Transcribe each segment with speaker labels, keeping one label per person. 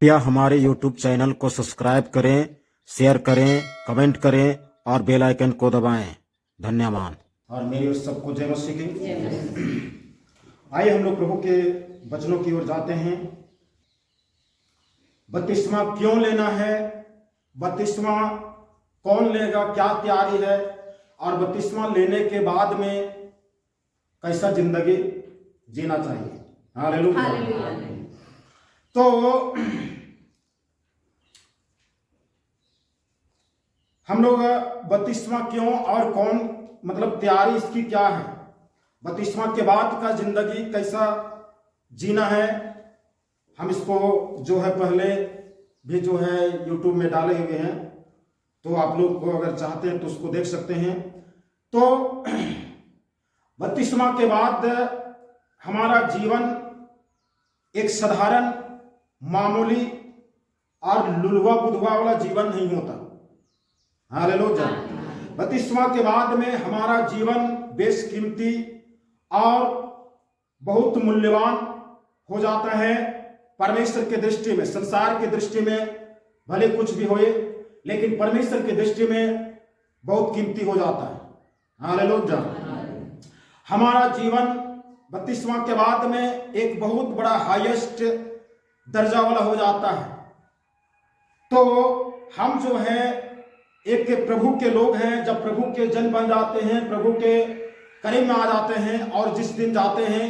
Speaker 1: कृपया हमारे YouTube channel को सब्सक्राइब करें, शेयर करें, कमेंट करें और बेल आइकन को दबाएं। धन्यवाद। और मेरी सबको जय मसीह की। आइए हम लोग प्रभु के वचनों की ओर जाते हैं। बपतिस्मा क्यों लेना है, बपतिस्मा कौन लेगा, क्या तैयारी है, और बपतिस्मा लेने के बाद में कैसा जिंदगी जीना चाहिए। हालेलुया। तो हम लोग बपतिस्मा क्यों और कौन, मतलब तैयारी इसकी क्या है, बपतिस्मा के बाद का जिंदगी कैसा जीना है, हम इसको जो है पहले भी जो है YouTube में डाले हुए हैं, तो आप लोग को अगर चाहते हैं तो उसको देख सकते हैं। तो बपतिस्मा के बाद हमारा जीवन एक साधारण मामूली और लुलवा बुधवा वाला जीवन नहीं होता। हालेलुया। बपतिस्मा के बाद में हमारा जीवन बेशकीमती और बहुत मूल्यवान हो जाता है परमेश्वर के दृष्टि में। संसार की दृष्टि में भले कुछ भी होए, लेकिन परमेश्वर की दृष्टि में बहुत कीमती हो जाता है। हालेलुया। हमारा जीवन बपतिस्मा के बाद में एक बहुत बड़ा हाईएस्ट दर्जा वाला हो जाता है। तो हम जो है एक प्रभु के लोग हैं, जब प्रभु के जन बन जाते हैं, प्रभु के करीब में आ जाते हैं, और जिस दिन जाते हैं,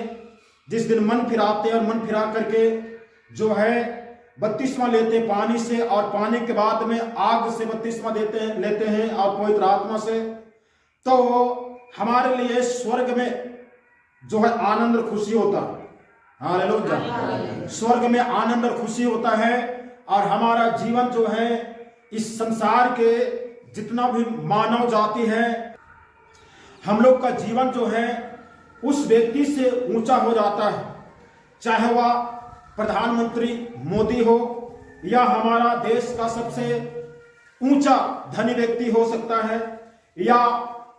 Speaker 1: जिस दिन मन फिराते हैं और मन फिरा करके जो है बपतिस्मा लेते हैं पानी से, और पानी के बाद में आग से बपतिस्मा लेते हैं और पवित्र आत्मा से, तो हमारे लिए स्वर्ग में जो है आनंद और खुशी होता है। हालेलुया। स्वर्ग में आनंद और खुशी होता है, और हमारा जीवन जो है इस संसार के जितना भी मानव जाति है, हम लोग का जीवन जो है उस व्यक्ति से ऊंचा हो जाता है। चाहे वह प्रधानमंत्री मोदी हो, या हमारा देश का सबसे ऊंचा धनी व्यक्ति हो सकता है, या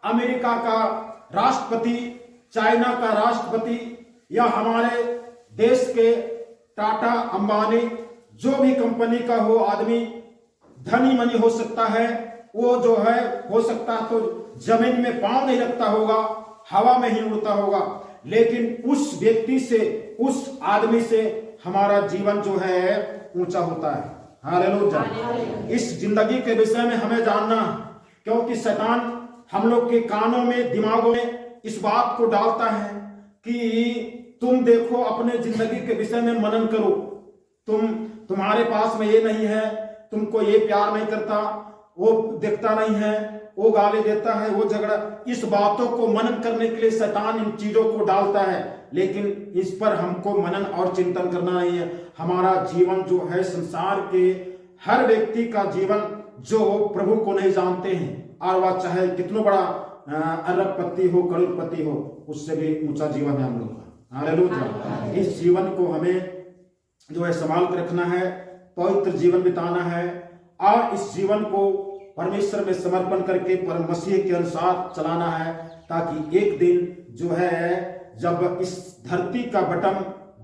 Speaker 1: अमेरिका का राष्ट्रपति, चाइना का राष्ट्रपति, या हमारे देश के टाटा अंबानी जो भी कंपनी का हो आदमी धनी मनी हो सकता है। वो जो है हो सकता है तो जमीन में पांव नहीं रखता होगा, हवा में ही उड़ता होगा, लेकिन उस व्यक्ति से, उस आदमी से हमारा जीवन जो है ऊंचा होता है। हालेलुया। इस जिंदगी के विषय में हमें जानना, क्योंकि शैतान हम लोग के कानों में, दिमागों में इस बात को डालता है कि तुम देखो, अपने जिंदगी के विषय में मनन करो, तुम्हारे पास में ये नहीं है, तुमको ये प्यार नहीं करता, वो देखता नहीं है, वो गाली देता है, वो झगड़ा, इस बातों को मनन करने के लिए शैतान इन चीजों को डालता है, लेकिन इस पर हमको मनन और चिंतन करना नहीं है। हमारा जीवन जो है, संसार के हर व्यक्ति का जीवन जो प्रभु को नहीं जानते हैं, और वह चाहे कितना बड़ा अरबपति हो, करोड़पति हो, उससे भी ऊंचा जीवन है हम लोग का। हालेलुया। इस जीवन को हमें जो है संभाल कर रखना है, पवित्र जीवन बिताना है, और इस जीवन को परमेश्वर में समर्पण करके परम मसीह के अनुसार चलाना है, ताकि एक दिन जो है जब इस धरती का बटन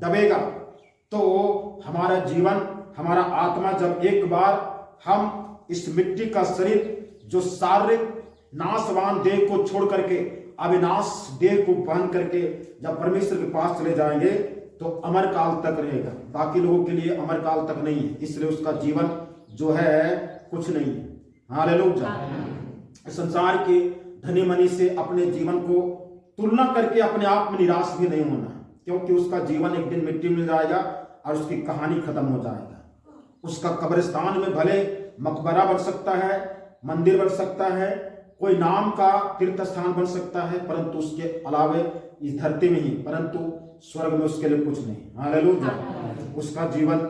Speaker 1: दबेगा, तो हमारा जीवन, हमारा आत्मा जब एक बार हम इस मिट्टी का शरीर जो शारीरिक नाशवान देह को छोड़ करके अविनाश देह को पहन करके जब परमेश्वर के पास चले जाएंगे, तो अमर काल तक रहेगा। बाकी लोगों के लिए अमर काल तक नहीं है, इसलिए उसका जीवन जो है कुछ नहीं है। हालेलुया। संसार के धनी मनी से अपने जीवन को तुलना करके अपने आप में निराश भी नहीं होना, क्योंकि उसका जीवन एक दिन मिट्टी में जाएगा और उसकी कहानी खत्म हो जाएगा। उसका कब्रिस्तान में भले मकबरा बन सकता है, मंदिर बन सकता है, कोई नाम का तीर्थ स्थान बन सकता है, परंतु उसके अलावे इस धरती में ही, परंतु स्वर्ग में उसके लिए कुछ नहीं। हालेलुया। उसका जीवन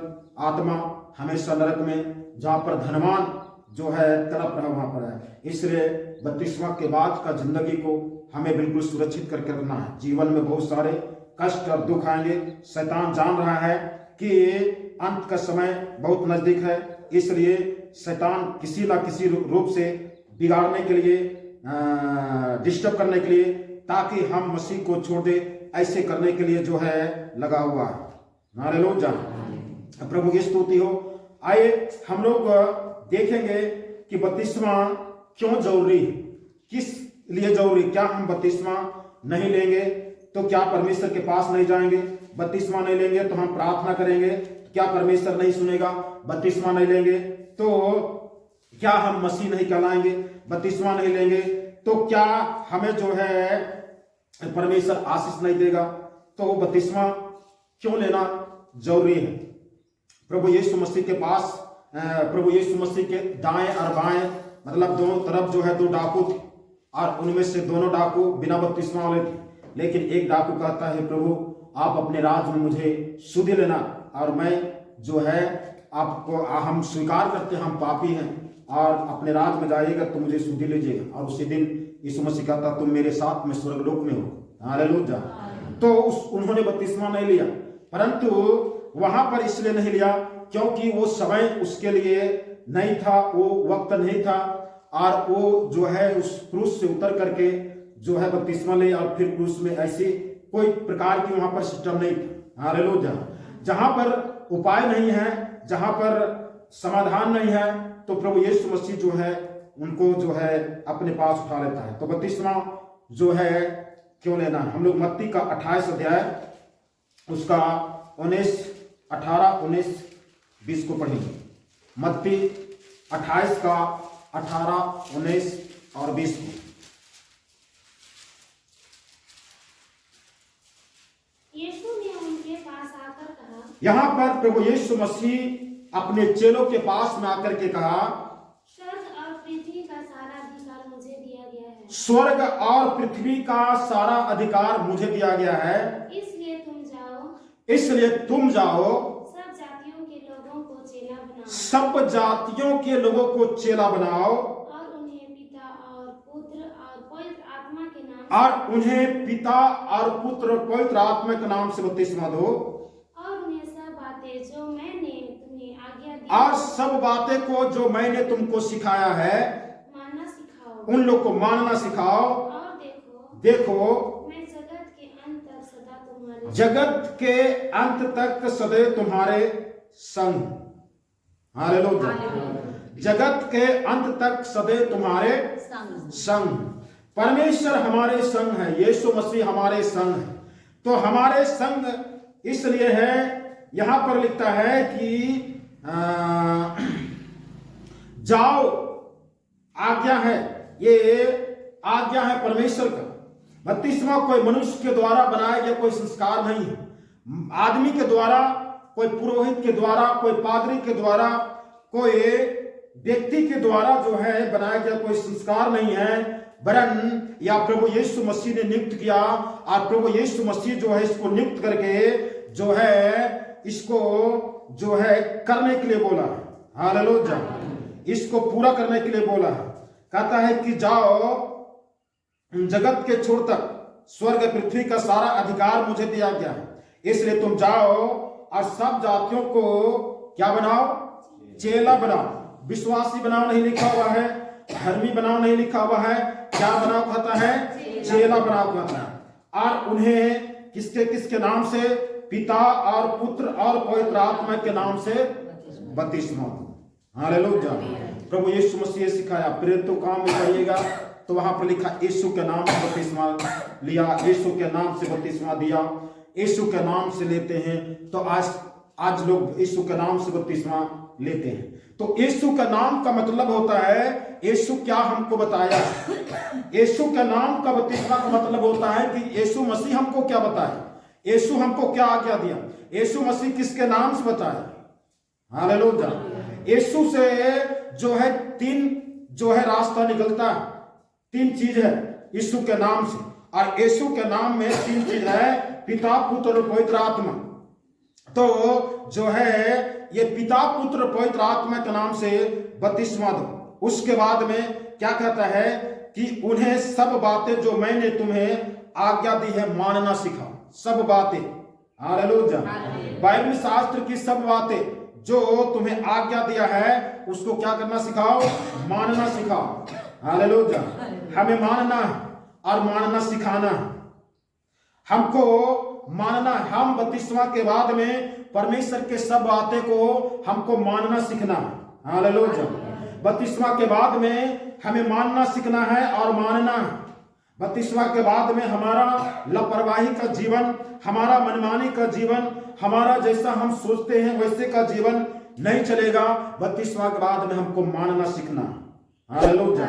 Speaker 1: आत्मा हमेशा नरक में, जहां पर धनवान जो है तड़प रहा, वहां पर है। इसलिए बपतिस्मा के बाद का जिंदगी को हमें बिल्कुल सुरक्षित करके रखना है। जीवन में बहुत सारे कष्ट और दुख आएंगे। शैतान जान रहा है कि अंत का समय बहुत नजदीक है, इसलिए शैतान किसी ना किसी रूप से बिगाड़ने के लिए, डिस्टर्ब करने के लिए, ताकि हम मसीह को छोड़ दे, ऐसे करने के लिए जो है लगा हुआ है। हालेलुया। प्रभु की स्तुति हो। आइए हम लोग देखेंगे कि बपतिस्मा क्यों जरूरी है, किस लिए जरूरी। क्या हम बपतिस्मा नहीं लेंगे तो क्या परमेश्वर के पास नहीं जाएंगे? बपतिस्मा नहीं लेंगे तो हम प्रार्थना करेंगे, क्या परमेश्वर नहीं सुनेगा? बपतिस्मा नहीं लेंगे तो क्या हम मसीह नहीं कहलाएंगे? बपतिस्मा नहीं लेंगे तो क्या हमें जो है परमेश्वर आशीष नहीं देगा? तो बपतिस्मा क्यों लेना जरूरी है? प्रभु यीशु मसीह के पास, प्रभु यीशु मसीह के दाएं और बाएं, मतलब दोनों तरफ जो है 2 डाकू थे, और उनमें से दोनों डाकू बिना बपतिस्मा वाले थे। लेकिन एक डाकू कहता है, प्रभु आप अपने राज में मुझे सुधि लेना, और मैं जो है आपको, हम स्वीकार करते हैं हम पापी हैं, और अपने राज में जाइएगा तो मुझे सुधि लीजिएगा। और उसी दिन यीशु मसीह कहता तुम मेरे साथ में स्वर्गलोक में हो। हालेलुया। तो उन्होंने बपतिस्मा नहीं लिया, परंतु वहां पर इसलिए नहीं लिया क्योंकि वो समय उसके लिए नहीं था, वो वक्त नहीं था, और वो जो है उस क्रूस से उतर करके जो है बपतिस्मा ले, और फिर क्रूस में ऐसी कोई प्रकार की वहां पर सिस्टम नहीं था। हालेलुया। जहां पर उपाय नहीं है, जहां पर समाधान नहीं है, तो प्रभु यीशु मसीह जो है उनको जो है अपने पास उठा लेता है। तो बपतिस्मा जो है क्यों लेना है? हम लोग मत्ती का 28 अध्याय उसका 18, 19, 20 को पढ़ेंगे। मत्ती 28 का 18, 19 और 20 को।
Speaker 2: यीशु ने उनके पास आकर कहा,
Speaker 1: यहां पर प्रभु यीशु मसीह अपने चेलों के पास में आकर के कहा,
Speaker 2: स्वर्ग और पृथ्वी का सारा अधिकार मुझे दिया गया है,
Speaker 1: स्वर्ग और पृथ्वी का सारा अधिकार मुझे दिया गया है,
Speaker 2: इसलिए तुम जाओ,
Speaker 1: इसलिए तुम जाओ,
Speaker 2: सब जातियों के लोगों को चेला बनाओ,
Speaker 1: सब जातियों के लोगों को चेला बनाओ,
Speaker 2: और उन्हें पिता और पुत्र और पवित्र आत्मा के नाम से,
Speaker 1: और उन्हें पिता और पुत्र और पवित्र आत्मा के नाम से बपतिस्मा दो,
Speaker 2: और उन्हें सब बातें जो मैंने तुम्हें आज्ञा दी
Speaker 1: और सब बातें को जो मैंने तुमको सिखाया है
Speaker 2: मानना सिखाओ,
Speaker 1: उन लोग को मानना सिखाओ।
Speaker 2: और
Speaker 1: देखो
Speaker 2: मैं जगत के अंत तक सदा तुम्हारे
Speaker 1: जगत के अंत तक सदैव तुम्हारे संग। हालेलुया। जगत के अंत तक सदैव तुम्हारे संग। परमेश्वर हमारे संग है, यीशु मसीह हमारे संग है। तो हमारे संग इसलिए है, यहां पर लिखता है कि जाओ, आज्ञा है, ये आज्ञा है परमेश्वर का। बपतिस्मा कोई मनुष्य के द्वारा बनाया गया कोई संस्कार नहीं है, आदमी के द्वारा, कोई पुरोहित के द्वारा, कोई पादरी के द्वारा, कोई व्यक्ति के द्वारा जो है बनाया गया कोई संस्कार नहीं है, वरन या प्रभु यीशु मसीह ने नियुक्त किया, और प्रभु यीशु मसीह जो है इसको नियुक्त करके जो है इसको जो है करने के लिए बोला है। हालेलुया। इसको पूरा करने के लिए बोला है। कहता है कि जाओ, जगत के छोर तक स्वर्ग पृथ्वी का सारा अधिकार मुझे दिया गया है, इसलिए तुम जाओ और सब जातियों को क्या बनाओ? चेला बनाओ। विश्वासी बनाओ नहीं लिखा हुआ है, धर्मी बनाओ नहीं लिखा हुआ है, क्या बनाओ कहता है? चेला बनाओ कहता है। और उन्हें किसके किसके नाम से? पिता और पुत्र और पवित्र आत्मा के नाम से बपतिस्मा दो। हालेलुया। प्रभु यीशु मसीह सिखाया, प्रेरितों काम में जाइएगा तो वहां पर लिखा यीशु के नाम से बपतिस्मा लिया, यीशु के नाम से बपतिस्मा दिया, यीशु के नाम से लेते हैं। तो आज लोग यीशु के नाम से बपतिस्मा लेते हैं। तो यीशु का नाम का मतलब होता है यीशु क्या हमको बताया। यीशु के नाम का बपतिस्मा का मतलब होता है कि यीशु मसीह हमको क्या बताया, यीशु हमको क्या आज्ञा दिया, यीशु मसीह किसके नाम से बताया। हालेलुया। यीशु से जो है 3 जो है रास्ता निकलता है, 3 चीज है यीशु के नाम से, और यीशु के नाम में 3 चीज है, पिता, पुत्र और पवित्र आत्मा। तो जो है ये पिता, पुत्र, पवित्र आत्मा के नाम से बपतिस्मा दो। उसके बाद में क्या कहता है कि उन्हें सब बातें जो मैंने तुम्हें आज्ञा दी है मानना सिखाओ। सब बातें, हालेलुया, बाइबल शास्त्र की सब बातें जो तुम्हें आज्ञा दिया है उसको क्या करना सिखाओ? मानना सिखाओ। हालेलुया। हमें मानना है और मानना सिखाना है। हमको मानना, हम बपतिस्मा के बाद में परमेश्वर के सब बातें को हमको मानना सीखना है। हालेलुया। बपतिस्मा के बाद में हमें मानना सीखना है और मानना है। बपतिस्मा के बाद में हमारा लापरवाही का जीवन, हमारा मनमानी का जीवन, हमारा जैसा हम सोचते हैं वैसे का जीवन नहीं चलेगा। बपतिस्मा के बाद में हमको मानना सीखना। हालेलुया।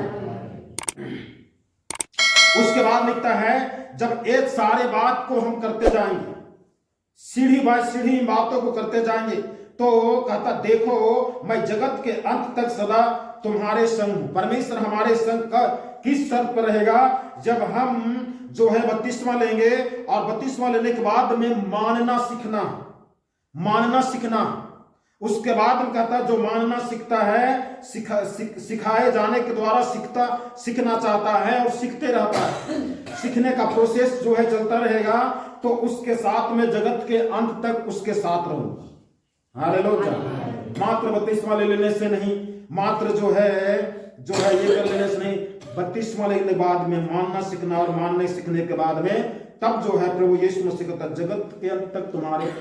Speaker 1: उसके बाद लिखता है जब एक सारे बात को हम करते जाएंगे, सीढ़ी बाय सीढ़ी बातों को करते जाएंगे, तो कहता देखो मैं जगत के अंत तक सदा तुम्हारे संग हूं। परमेश्वर हमारे संग का किस शर्त पर रहेगा? जब हम जो है बपतिस्मा लेंगे और बपतिस्मा लेने के बाद में मानना सीखना, मानना सीखना। उसके बाद में कहता जो मानना सीखता है, सिखाए जाने के द्वारा सीखना चाहता है और सीखते रहता है। सीखने का प्रोसेस जो है चलता रहेगा, तो उसके साथ में जगत के अंत तक उसके साथ रहूंगा। हालेलुया। मात्र बपतिस्मा ले लेने से नहीं, मात्र जो है ये कर लेने से नहीं, बपतिस्मा लेने के बाद में मानना सीखना, और मानने सीखने के बाद में तब जो है प्रभु यीशु मसीह कहता जगत के अंत तक तुम्हारे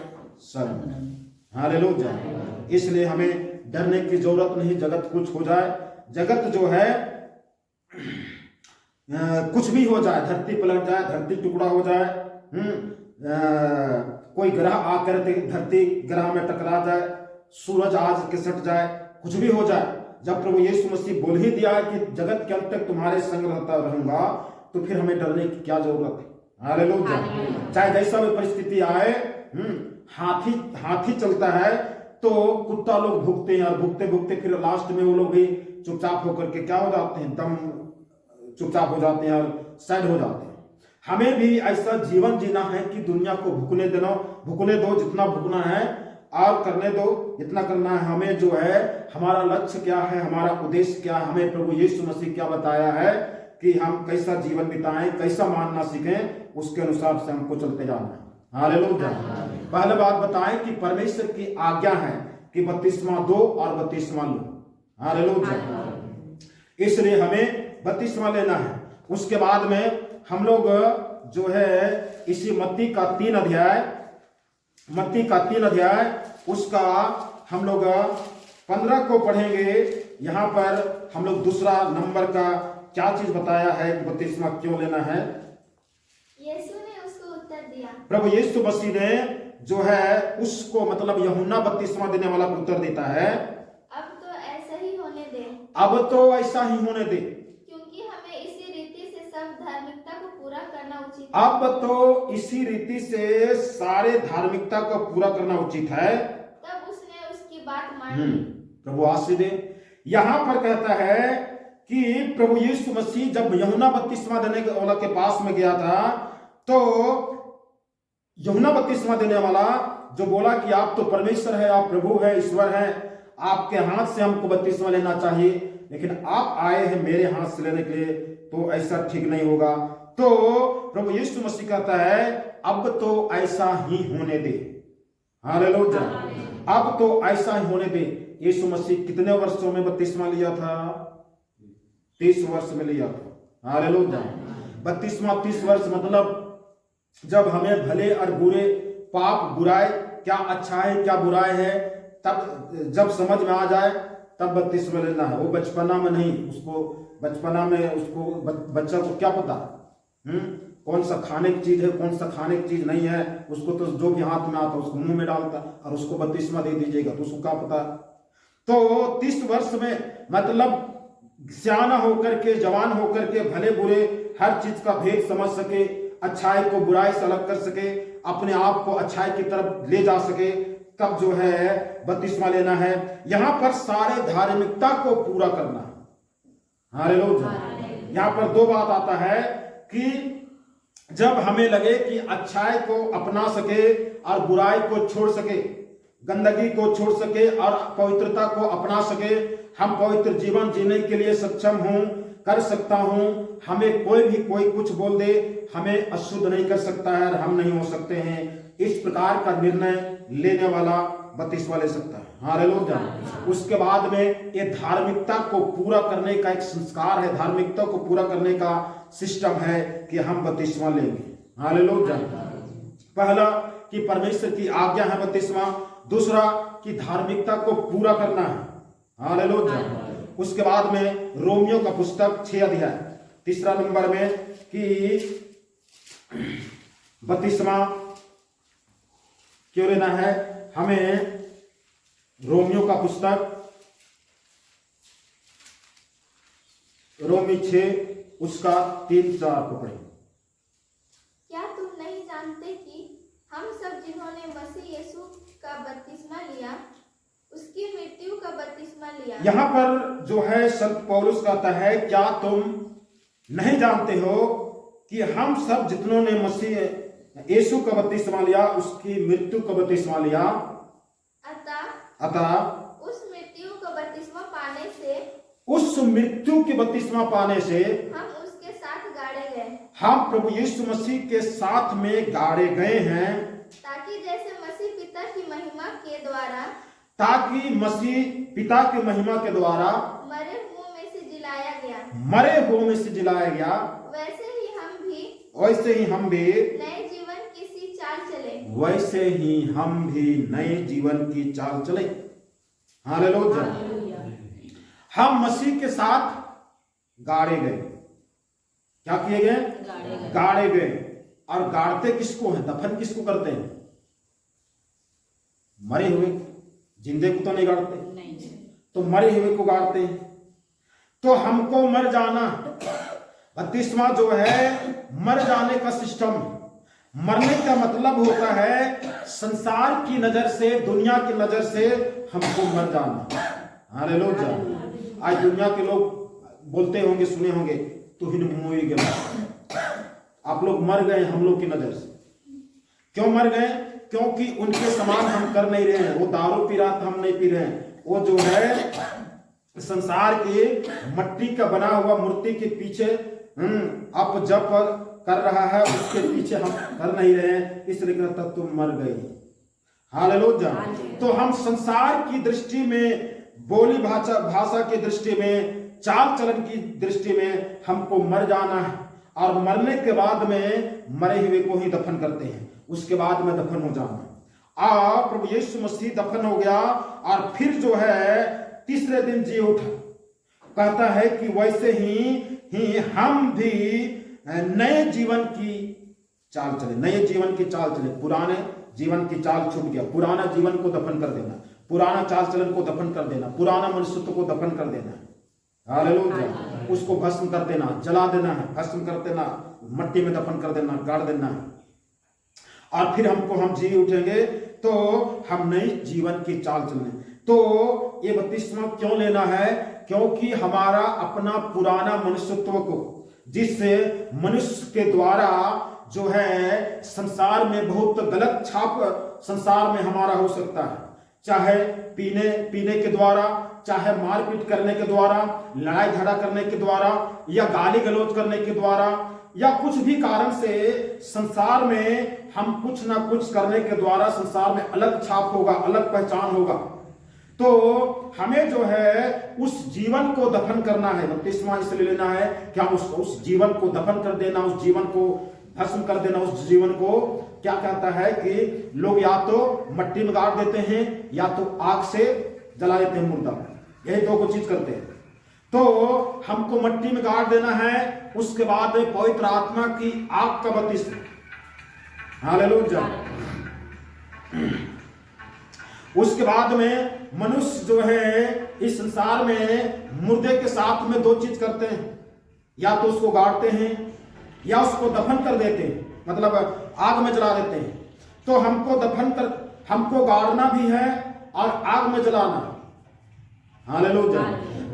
Speaker 1: संग। हालेलुया। इसलिए हमें डरने की जरूरत नहीं, जगत कुछ हो जाए, जगत जो है कुछ भी हो जाए, धरती पलट जाए, धरती टुकड़ा हो जाए, कोई ग्रह आकर धरती ग्रह में टकरा जाए, सूरज आज खिसक जाए, कुछ भी हो जाए, जब प्रभु यीशु मसीह बोल ही दिया है कि जगत के अंत तक तुम्हारे संग रहूंगा, तो फिर हमें डरने की क्या जरूरत है। हालेलुया। चाहे जैसा भी परिस्थिति आए, हाथी चलता है तो कुत्ता लोग भुगते हैं, और भुगते भुगते फिर लास्ट में वो लोग भी चुपचाप होकर के क्या हो जाते हैं, दम चुपचाप हो जाते हैं और साइड हो जाते हैं। हमें भी ऐसा जीवन जीना है कि दुनिया को भुगने दो, जितना भुगना है, और करने दो जितना करना है। हमें जो है हमारा लक्ष्य क्या है, हमारा उद्देश्य क्या है, हमें प्रभु यीशु मसीह क्या बताया है कि हम कैसा जीवन बिताएं, कैसा मानना सीखें, उसके अनुसार से हमको चलते जाना है। हालेलुया। पहले बात बताएं कि परमेश्वर की आज्ञा है कि बपतिस्मा दो और बपतिस्मा लो। हालेलुया। इसलिए हमें बपतिस्मा लेना है। उसके बाद में हम लोग जो है इसी मत्ती का 3 अध्याय उसका हम लोग 15 को पढ़ेंगे। यहाँ पर हम लोग दूसरा नंबर का क्या चीज बताया है कि बपतिस्मा क्यों लेना है।
Speaker 2: यीशु ने उसको उत्तर दिया, प्रभु
Speaker 1: प्रभु यीशु मसीह ने जो है उसको मतलब यूहन्ना बपतिस्मा देने वाला को उत्तर देता है,
Speaker 2: अब तो ऐसा ही होने दे,
Speaker 1: अब तो ऐसा ही होने दे,
Speaker 2: क्योंकि हमें इसी रीति से सब धार्मिकता को पूरा करना उचित है।
Speaker 1: अब तो इसी रीति से सारे धार्मिकता को पूरा करना उचित है।
Speaker 2: तब उसने उसकी बात मान ली।
Speaker 1: प्रभु आशीष दे। यहाँ पर कहता है कि प्रभु यीशु मसीह जब यूहन्ना बपतिस्मा देने वाला के पास में गया था, तो यूहन्ना बपतिस्मा देने वाला जो बोला कि आप तो परमेश्वर है, आप प्रभु है, ईश्वर है, आपके हाथ से हमको बपतिस्मा लेना चाहिए, लेकिन आप आए हैं मेरे हाथ से लेने के लिए, तो ऐसा ठीक नहीं होगा। तो प्रभु यीशु मसीह कहता है अब तो ऐसा ही होने दे। हालेलुया। अब तो ऐसा ही होने दे। यीशु मसीह कितने वर्षों में बपतिस्मा लिया था? 30 वर्ष में लिया था। हालेलुया। बपतिस्मा 30 वर्ष मतलब जब हमें भले और बुरे, पाप बुराई, क्या अच्छा है क्या बुराई है, तब जब समझ में आ जाए तब बपतिस्मा लेना है। वो बचपना में नहीं, उसको बचपना में उसको बच्चा को क्या पता कौन सा खाने की चीज है, कौन सा खाने की चीज नहीं है, उसको तो जो भी हाथ में आता उसको मुंह में डालता, और उसको बपतिस्मा दे दीजिएगा तो उसको क्या पता। तो 30 वर्ष में मतलब सियाना होकर के, जवान होकर के भले बुरे हर चीज का भेद समझ सके, अच्छाई को बुराई से अलग कर सके, अपने आप को अच्छाई की तरफ ले जा सके, तब जो है बपतिस्मा लेना है। यहां पर सारे धार्मिकता को पूरा करना है। हालेलुया। यहां पर 2 बात आता है कि जब हमें लगे कि अच्छाई को अपना सके और बुराई को छोड़ सके, गंदगी को छोड़ सके और पवित्रता को अपना सके, हम पवित्र जीवन जीने के लिए सक्षम हूं, कर सकता हूं। हमें कोई कुछ बोल दे, हमें अशुद्ध नहीं कर सकता है और हम नहीं हो सकते हैं। इस प्रकार का निर्णय लेने वाला बपतिस्मा ले सकता है। हालेलुया। उसके बाद में ये धार्मिकता को पूरा करने का एक संस्कार है, धार्मिकता को पूरा करने का सिस्टम है कि हम बपतिस्मा लेंगे। हालेलुया। पहला कि परमेश्वर की आज्ञा है 32वां, दूसरा कि धार्मिकता को पूरा करना है। हालेलुया। उसके बाद में रोमियो का पुस्तक 6 अध्याय, तीसरा नंबर में कि 32वां क्यों लेना है हमें, रोमियो का पुस्तक रोमी 6 उसका 3-4 को पढ़ें।
Speaker 3: क्या तुम नहीं जानते कि हम सब जिन्होंने मसीह यीशु का बपतिस्मा लिया उसकी मृत्यु का बपतिस्मा लिया।
Speaker 1: यहां पर जो है संत पौलुस कहता है, क्या तुम नहीं जानते हो कि हम सब जितनों ने मसीह यीशु का बपतिस्मा लिया उसकी मृत्यु का बपतिस्मा लिया, अतः
Speaker 3: उस मृत्यु का बपतिस्मा पाने से,
Speaker 1: उस मृत्यु के बपतिस्मा पाने से
Speaker 3: हम उसके साथ गाड़े गए,
Speaker 1: हम प्रभु यीशु मसीह के साथ में गाड़े गए हैं,
Speaker 3: ताकि जैसे मसीह पिता की महिमा के द्वारा,
Speaker 1: ताकि मसीह पिता की महिमा के द्वारा
Speaker 3: मरे हुओं में से जिलाया गया,
Speaker 1: मरे हुओं में से जिलाया गया,
Speaker 3: वैसे ही हम भी
Speaker 1: नए
Speaker 3: जीवन की सी चाल चले।
Speaker 1: वैसे ही हम भी नए जीवन की चाल चले। हालेलुया। हम मसीह के साथ गाड़े गए। क्या किए गए? गाड़े गए। और गाड़ते किसको हैं? दफन किसको करते हैं? मरे हुए। जिंदे को तो नहीं गाड़ते, तो मरे हुए को गाड़ते हैं। तो हमको मर जाना, बपतिस्मा जो है मर जाने का सिस्टम। मरने का मतलब होता है संसार की नजर से, दुनिया की नजर से हमको मर जाना। हालेलुया। आज दुनिया के लोग बोलते होंगे, सुने होंगे, तू ही मुई गया। आप लोग मर गए हम लोग की नजर से। क्यों मर गए? क्योंकि उनके समान हम कर नहीं रहे हैं। वो दारू पी रहा था, हम नहीं पी रहे हैं। वो जो है संसार की मट्टी का बना हुआ मूर्ति के पीछे अब जब कर रहा है, उसके पीछे हम कर नहीं रहे हैं, इसलिए कहता तुम मर गए। हालेलुया। तो हम संसार की दृष्टि में, बोली भाषा की दृष्टि में, चाल चलन की दृष्टि में हमको मर जाना है। और मरने के बाद में मरे हुए को ही दफन करते हैं, उसके बाद में दफन हो जाना। और प्रभु यीशु मसीह दफन हो गया और फिर जो है तीसरे दिन जी उठा। कहता है कि वैसे ही हम भी नए जीवन की चाल चले। नए जीवन की चाल चले। पुराने जीवन की चाल छूट गया। पुराना जीवन को दफन कर देना, पुराना चाल चलन को दफन कर देना, पुराना मनुष्यत्व को दफन कर देना। हालेलुया। उसको भस्म कर देना, जला देना है, भस्म कर देना, मट्टी में दफन कर देना, गाड़ देना है। और फिर हम जी उठेंगे तो हम नए जीवन की चाल चलने। तो ये बपतिस्मा क्यों लेना है? क्योंकि हमारा अपना पुराना मनुष्यत्व को, जिससे मनुष्य के द्वारा जो है संसार में बहुत गलत छाप संसार में हमारा हो सकता है। चाहे पीने के द्वारा, चाहे मारपीट करने के द्वारा, लड़ाई झगड़ा करने के द्वारा, या गाली गलौज करने के द्वारा, या कुछ भी कारण से संसार में हम कुछ ना कुछ करने के द्वारा संसार में अलग छाप होगा, अलग पहचान होगा। तो हमें जो है उस जीवन को दफन करना है। बपतिस्मा इसलिए लेना है कि हम उस जीवन को दफन कर देना, उस जीवन को भस्म कर देना। उस जीवन को क्या कहता है कि लोग या तो मट्टी में गाड़ देते हैं या तो आग से जला देते हैं मुर्दा। यही दो चीज करते हैं। तो हमको मट्टी में गाड़ देना है, उसके बाद पवित्र आत्मा की आग का बपतिस्मा। हालेलुया। उसके बाद में मनुष्य जो है इस संसार में मुर्दे के साथ में दो चीज करते हैं, या तो उसको गाड़ते हैं या उसको दफन कर देते हैं, मतलब आग में जला देते हैं। तो हमको गाड़ना भी है और आग में जलाना। हालेलुया।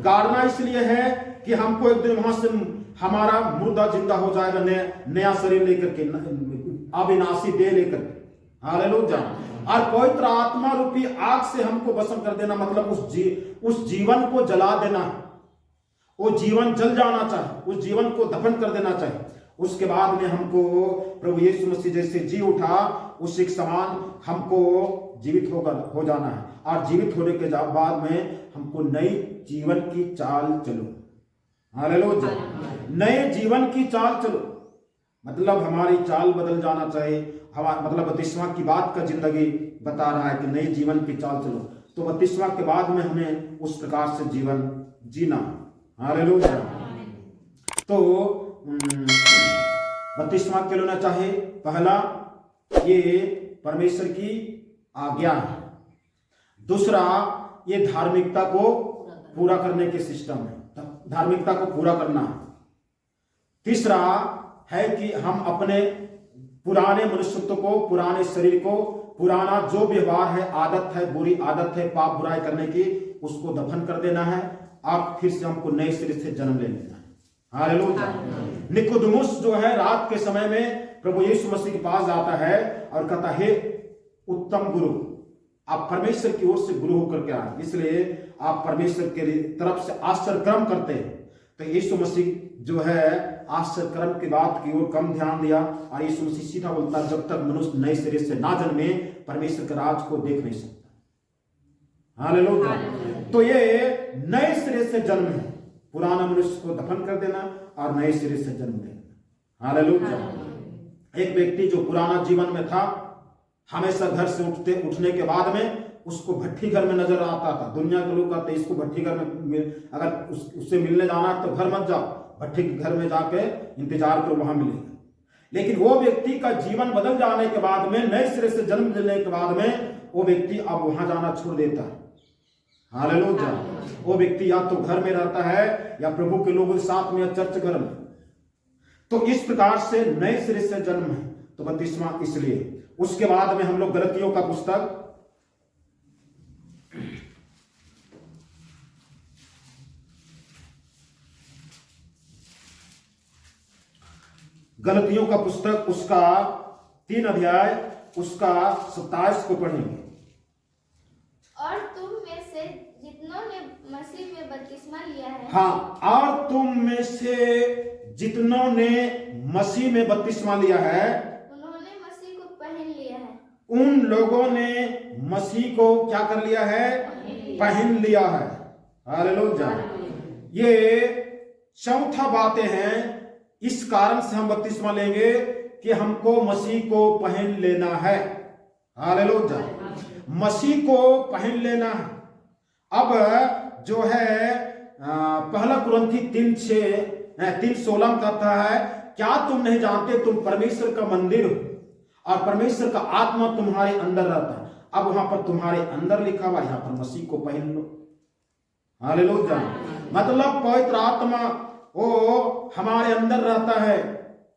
Speaker 1: गाड़ना इसलिए है कि हमको एक दिन वहां से हमारा मुर्दा जिंदा हो जाएगा, नया शरीर लेकर के, अविनाशी देह लेकर के। हालेलुया। और पवित्र आत्मा रूपी आग से हमको भस्म कर देना, मतलब उस जीवन को जला देना। वो जीवन जल जाना चाहिए, उस जीवन को दफन कर देना चाहिए। उसके बाद में हमको प्रभु यीशु मसीह जैसे जी उठा उसी के समान हमको जीवित हो जाना है। और जीवित होने के बाद में हमको नई जीवन की चाल चलो। हालेलुया। नए जीवन की चाल चलो। मतलब हमारी चाल बदल जाना चाहिए। हमारा मतलब बपतिस्मा की बात का जिंदगी बता रहा है कि नई जीवन की चाल चलो। तो बपतिस्मा के बाद में हमें उस प्रकार से जीवन जीना। हालेलुया। तो बपतिस्मा क्यों लेना चाहिए? पहला, ये परमेश्वर की आज्ञा है। दूसरा, ये धार्मिकता को पूरा करने के सिस्टम है, धार्मिकता को पूरा करना है। तीसरा है कि हम अपने पुराने मनुष्यत्व को, पुराने शरीर को, पुराना जो व्यवहार है, आदत है, बुरी आदत है पाप बुराई करने की, उसको दफन कर देना है और फिर से हमको नए सिरे से जन्म ले लेना है। हालेलुया। निकोदेमुस जो है रात के समय में प्रभु यीशु मसीह के पास आता है और कहता है, उत्तम गुरु, आप परमेश्वर की ओर से गुरु होकर के आए, इसलिए आप परमेश्वर के तरफ से आश्चर्यक्रम करते हैं। तो यीशु मसीह जो है आश्चर्यक्रम की बात की ओर कम ध्यान दिया और यीशु मसीह सीधा बोलता, जब तक मनुष्य नए सिरे से ना जन्मे परमेश्वर के राज को देख नहीं सकता। हालेलुया। तो ये नए सिरे से जन्म है, पुराना मनुष्य को दफन कर देना और नए सिरे से जन्म लेना। हालेलुया। एक व्यक्ति जो पुराना जीवन में था, हमेशा घर से उठने के बाद में उसको भट्टी घर में नजर आता था। दुनिया के लोग कहते इसको भट्टी घर में, अगर उससे मिलने जाना है तो घर मत जाओ, भट्टी घर में जाके इंतजार करो, वहां मिलेगा। लेकिन वो व्यक्ति का जीवन बदल जाने के बाद में, नए सिरे से जन्म लेने के बाद में, वो व्यक्ति अब वहां जाना छोड़ देता है। हालेलुया। वो व्यक्ति या तो घर में रहता है या प्रभु के लोगों के साथ में या चर्च घर में। तो इस प्रकार से नए सिरे से जन्म है तो बपतिस्मा इसलिए। उसके बाद में हम लोग गलतियों का पुस्तक उसका 3 अध्याय उसका 27 को पढ़ेंगे।
Speaker 3: और तुम में से जितनों ने मसीह में बपतिस्मा लिया है,
Speaker 1: हाँ, और तुम में से जितनों ने मसीह में बपतिस्मा लिया है,
Speaker 3: उन्होंने मसीह को पहन लिया है।
Speaker 1: उन लोगों ने मसीह को क्या कर लिया है? पहन लिया है। हालेलुया। ये चौथा बातें हैं। इस कारण से हम बपतिस्मा लेंगे कि हमको मसीह को पहन लेना है। हालेलुया। मसीह को पहन लेना है। अब जो है पहला कुरिन्थी 3:16 कहता है, क्या तुम नहीं जानते तुम परमेश्वर का मंदिर हो और परमेश्वर का आत्मा तुम्हारे अंदर रहता है। अब वहां पर तुम्हारे अंदर लिखा हुआ, यहां पर मसीह को पहन लो। हालेलुया। मतलब पवित्र आत्मा वो हमारे अंदर रहता है।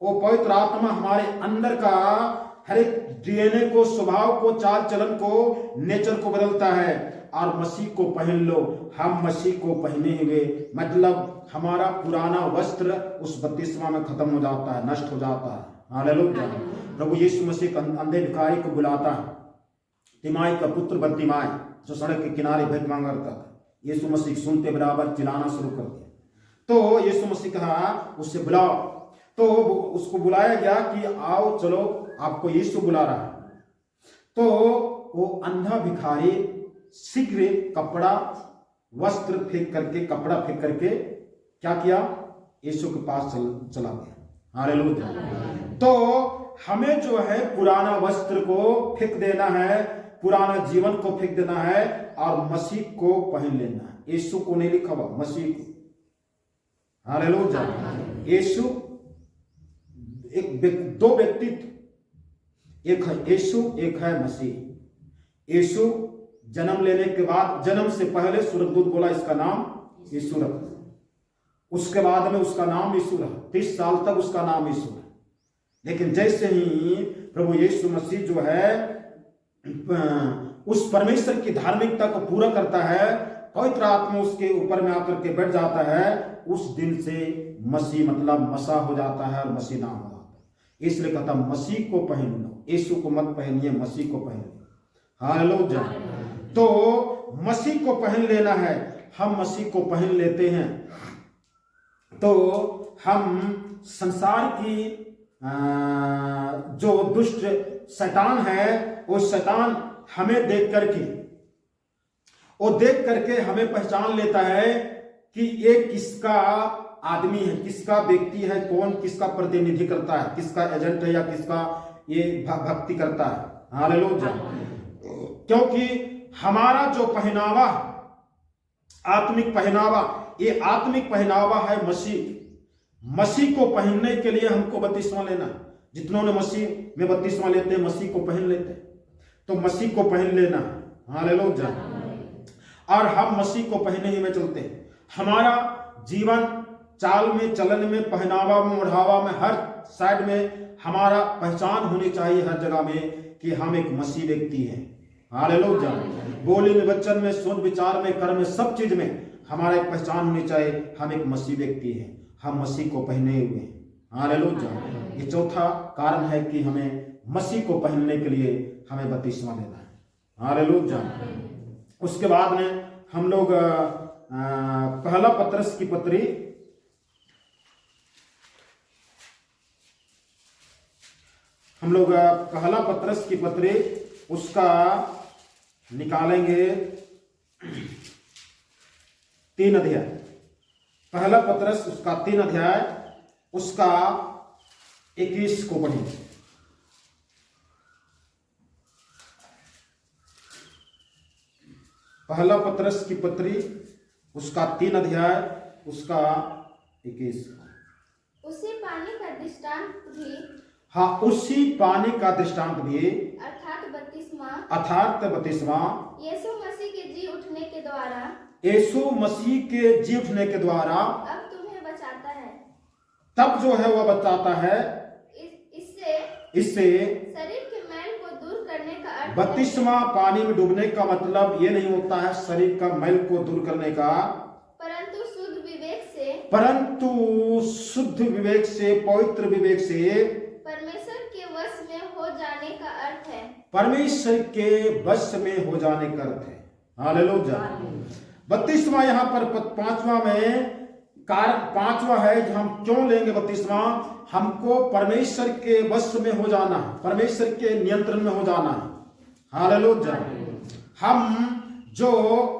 Speaker 1: वो पवित्र आत्मा हमारे अंदर का हर एक डीएनए को, स्वभाव को, चाल चलन को, नेचर को बदलता है। और मसीह को पहन लो। हम मसीह को पहने हुए मतलब हमारा पुराना वस्त्र उस बपतिस्मा में खत्म हो जाता है, नष्ट हो जाता है। हालेलुया। प्रभु यीशु मसीह अंधे भिखारी को बुलाता है, तिमाई का पुत्र बर्तिमाई जो सड़क के किनारे भिख मांगा करता था। यीशु मसीह सुनते बराबर चिल्लाना शुरू कर दिया। तो यीशु मसीह कहा उससे बुलाओ। तो उसको बुलाया गया कि आओ चलो, आपको यीशु बुला रहा है। तो वो अंधा भिखारी शीघ्र कपड़ा वस्त्र फेंक करके, कपड़ा फेंक करके क्या किया? यीशु के पास चला गया। हालेलुया। तो हमें जो है पुराना वस्त्र को फेंक देना है, पुराना जीवन को फेंक देना है और मसीह को पहन लेना है। यीशु को नहीं लिखा हुआ, मसीह को। हालेलुया। यीशु दो व्यक्तित्व, एक है यीशु, एक है मसीह। यीशु जन्म लेने के बाद, जन्म से पहले स्वर्गदूत बोला इसका नाम यीशु रख। उसके बाद में उसका नाम यीशु रहा, 30 साल तक उसका नाम यीशु रहा। लेकिन जैसे ही प्रभु यीशु मसीह जो है उस परमेश्वर की धार्मिकता को पूरा करता है, पवित्र आत्मा उसके ऊपर में आकर के बैठ जाता है, उस दिन से मसीह मतलब मसा हो जाता है और मसीह नाम हो जाता है। इसलिए कहता मसीह को पहन लो, यीशु को मत पहनिए, मसीह को पहन लो। हालेलुया। तो मसीह को पहन लेना है। हम मसीह को पहन लेते हैं तो हम संसार की जो दुष्ट शैतान है, वो शैतान हमें देख करके हमें पहचान लेता है कि ये किसका आदमी है, किसका व्यक्ति है, कौन किसका प्रतिनिधि करता है, किसका एजेंट है या किसका ये भक्ति करता है। हालेलुया। क्योंकि हमारा जो पहनावा, आत्मिक पहनावा, ये आत्मिक पहनावा है मसीह को पहनने के लिए हमको बपतिस्मा लेना। जितनों ने मसीह में बपतिस्मा लेते हैं मसीह को पहन लेते हैं, तो मसीह को पहन लेना। हालेलुया। और हम मसीह को पहने ही में चलते हैं। हमारा जीवन चाल में, चलन में, पहनावा में, ओढ़ावा में, हर साइड में हमारा पहचान होनी चाहिए हर जगह में कि हम एक मसीह व्यक्ति हैं। हालेलुया। बोली में, वचन में, सोच विचार में, कर्म में, सब चीज में हमारा एक पहचान होनी चाहिए, हम एक मसीह व्यक्ति हैं, हम मसीह को पहने हुए हैं। हालेलुया। ये चौथा कारण है कि हमें मसीह को पहनने के लिए हमें बपतिस्मा लेना है। हालेलुया। उसके बाद में हम लोग पहला पत्रस की पत्री पहला पत्रस की पत्री उसका निकालेंगे 3 अध्याय। पहला पत्रस उसका 3 अध्याय उसका 21 को पढ़ेंगे। पहला पत्रस की पत्री उसका 3 अध्याय उसका 21।
Speaker 3: उसी पानी का दृष्टांत भी,
Speaker 1: हाँ, उसी पानी का दृष्टांत भी
Speaker 3: अर्थात बपतिस्मा
Speaker 1: यीशु
Speaker 3: मसीह के जी उठने के द्वारा,
Speaker 1: यीशु मसीह के जी उठने के द्वारा
Speaker 3: अब तुम्हें बचाता है।
Speaker 1: तब जो है वह बचाता है। इससे
Speaker 3: शरीर के मैल को दूर करने का अर्थ
Speaker 1: बपतिस्मा पानी में डूबने का मतलब ये नहीं होता है शरीर का मैल को दूर करने का,
Speaker 3: परंतु शुद्ध विवेक से, पवित्र विवेक से परमेश्वर के वश में हो जाने का अर्थ है।
Speaker 1: परमेश्वर के वश में हो जाने का अर्थ है। हालेलुया। बपतिस्मा यहाँ पर पांचवा में कारण, पांचवा है कि हम क्यों लेंगे बपतिस्मा। हमको परमेश्वर के वश में हो जाना है, परमेश्वर के नियंत्रण में हो जाना है। हालेलुया। हम जो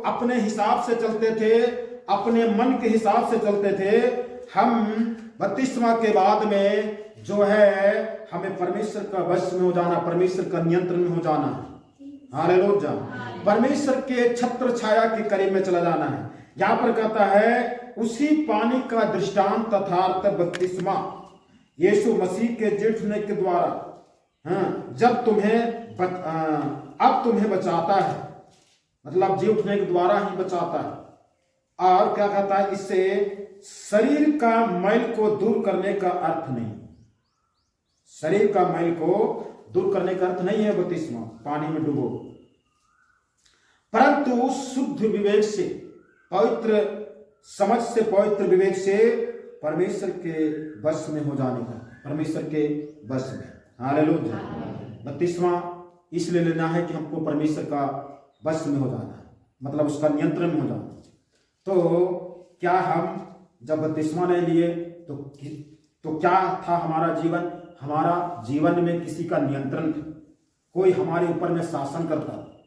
Speaker 1: अपने हिसाब से चलते थे, अपने मन के हिसाब से चलते थे, हम बपतिस्मा के बाद में जो है हमें परमेश्वर का वश में हो जाना, परमेश्वर का नियंत्रण में हो जाना है। हालेलुया। परमेश्वर के छत्र छाया के करीब में चला जाना है। यहाँ पर कहता है उसी पानी का दृष्टांत तथार्थ बपतिस्मा यीशु मसीह के जी उठने के द्वारा, जब अब तुम्हें बचाता है, मतलब जी उठने के द्वारा ही बचाता है। और क्या कहता है, इससे शरीर का मैल को दूर करने का अर्थ नहीं, शरीर का मैल को दूर करने का अर्थ नहीं है बपतिस्मा पानी में डूबो, परंतु शुद्ध विवेक से, पवित्र समझ से, पवित्र विवेक से परमेश्वर के वश में हो जाने का, परमेश्वर के वश में। हालेलुया। बपतिस्मा इसलिए लेना है कि हमको परमेश्वर का वश में हो जाना है, मतलब उसका नियंत्रण में हो जाना। तो क्या हम जब बपतिस्मा नहीं लिए तो क्या था हमारा जीवन? हमारा जीवन में किसी का नियंत्रण था, कोई हमारे ऊपर में शासन करता था।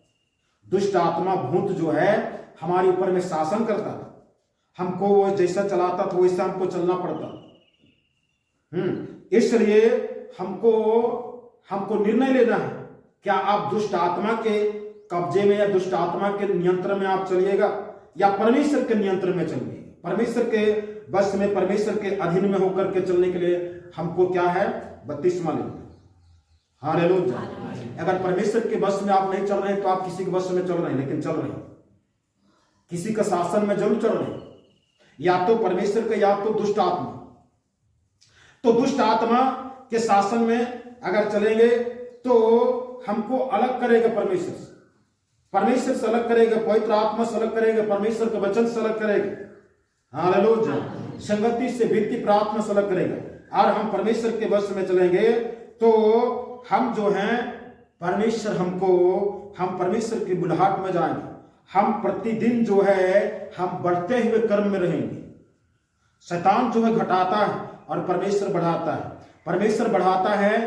Speaker 1: दुष्ट आत्मा भूत जो है हमारे ऊपर में शासन करता था, हमको वो जैसा चलाता था वैसा हमको चलना पड़ता। इसलिए हमको निर्णय लेना है, क्या आप दुष्ट आत्मा के कब्जे में या दुष्ट आत्मा के नियंत्रण में आप चलिएगा या परमेश्वर के नियंत्रण में चलिएगा। परमेश्वर के बस में, परमेश्वर के अधीन में होकर के चलने के लिए हमको क्या है, बपतिस्मा लेना। हालेलुया। अगर परमेश्वर के बस में आप नहीं चल रहे हैं तो आप किसी के बस में चल रहे हैं, लेकिन चल रहे हैं किसी का शासन में जरूर चल रहे हैं, या तो परमेश्वर का या तो दुष्ट आत्मा। तो दुष्ट आत्मा के शासन में अगर चलेंगे तो हमको अलग करेगा परमेश्वर से, परमेश्वर से अलग करेगा, पवित्र आत्मा से अलग करेगा, परमेश्वर के वचन से अलग करेगा। हालेलुया। संगति से, व्यक्ति प्रार्थना से अलग करेगा। और हम परमेश्वर के वश में चलेंगे तो हम जो हैं परमेश्वर हम परमेश्वर की बुलाहट में जाएंगे। हम प्रतिदिन जो है हम बढ़ते हुए कर्म में रहेंगे। शैतान जो है घटाता है और परमेश्वर बढ़ाता है। परमेश्वर बढ़ाता है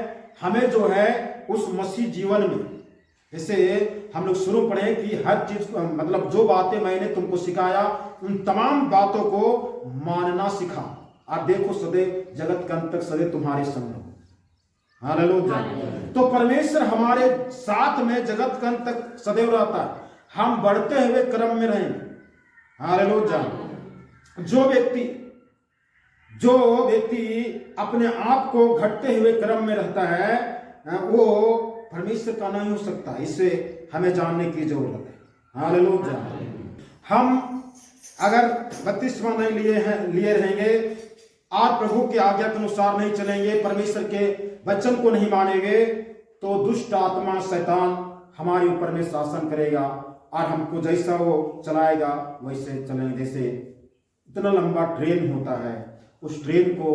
Speaker 1: हमें जो है उस मसीह जीवन में। जैसे हम लोग शुरू पढ़े कि हर चीज मतलब जो बातें मैंने तुमको सिखाया उन तमाम बातों को मानना सिखा। और देखो सदैव जगत का अंत तक सदैव तुम्हारे संग रहूं। हालेलुया। तो परमेश्वर हमारे साथ में जगत का अंत तक सदैव रहता है। हम बढ़ते हुए क्रम में रहेंगे। हालेलुया। जो व्यक्ति अपने आप को घटते हुए क्रम में रहता है वो परमेश्वर का नहीं हो सकता। इसे हमें जानने की जरूरत है। हालेलुया। हम अगर बपतिस्मा नहीं लिए रहेंगे और प्रभु की आज्ञा के अनुसार नहीं चलेंगे, परमेश्वर के वचन को नहीं मानेंगे, तो दुष्ट आत्मा शैतान हमारे ऊपर में शासन करेगा और हमको जैसा वो चलाएगा वैसे चलेंगे। जैसे इतना लंबा ट्रेन होता है, उस ट्रेन को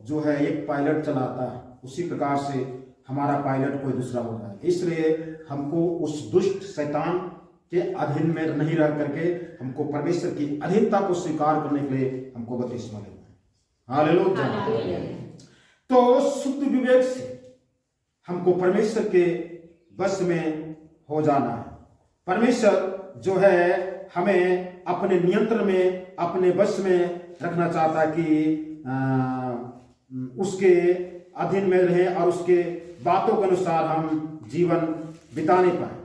Speaker 1: जो है एक पायलट चलाता है, उसी प्रकार से हमारा पायलट कोई दूसरा होता है। इसलिए हमको उस दुष्ट शैतान के अधीन में नहीं रह करके हमको परमेश्वर की अधीनता को स्वीकार करने के लिए हमको बपतिस्मा लेना है। हालेलुया। तो शुद्ध विवेक से हमको परमेश्वर के वश में हो जाना है। परमेश्वर जो है हमें अपने नियंत्रण में, अपने वश में रखना चाहता है कि उसके अधीन में रहे और उसके बातों के अनुसार हम जीवन बिताने पाए।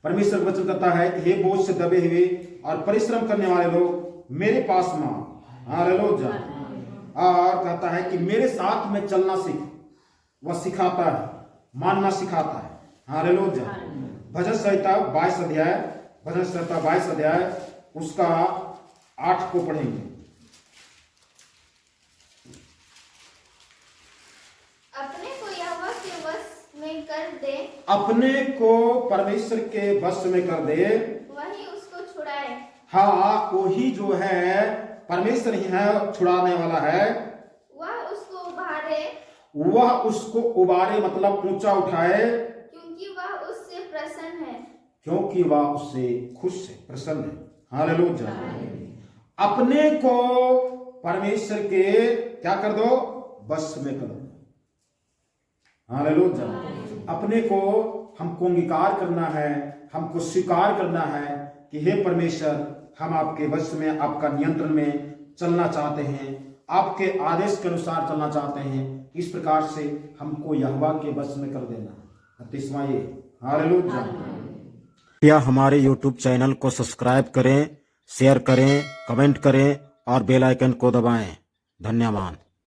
Speaker 1: परमेश्वर वचन कहता है कि हे बोझ से दबे हुए और परिश्रम करने वाले लोग मेरे पास में आओ। हालेलुया। और कहता है कि मेरे साथ में चलना सीख। वह सिखाता है, मानना सिखाता है। हालेलुया। भजन संहिता 22 अध्याय उसका 8 को पढ़ेंगे।
Speaker 3: अपने को यहोवा के वश में कर दे,
Speaker 1: अपने को परमेश्वर के वश में कर दे,
Speaker 3: वही उसको छुड़ाए।
Speaker 1: हाँ, वही जो है परमेश्वर ही है, छुड़ाने वाला है। वह उसको उबारे मतलब ऊंचा उठाए,
Speaker 3: क्योंकि वह उससे प्रसन्न है।
Speaker 1: क्योंकि वह उससे खुश है, प्रसन्न है। हालेलुया। अपने को परमेश्वर के क्या कर दो, वश में कर दो। हालेलुया। अपने को हमको अंगीकार करना है, हमको स्वीकार करना है कि हे परमेश्वर, हम आपके वश में, आपका नियंत्रण में चलना चाहते हैं, आपके आदेश के अनुसार चलना चाहते हैं। इस प्रकार से हमको यहोवा के वश में कर देना। 30वां ये। हालेलुया।
Speaker 4: या हमारे YouTube चैनल को सब्सक्राइब करें, शेयर करें, कमेंट करें और बेल आइकन को दबाएं। धन्यवाद।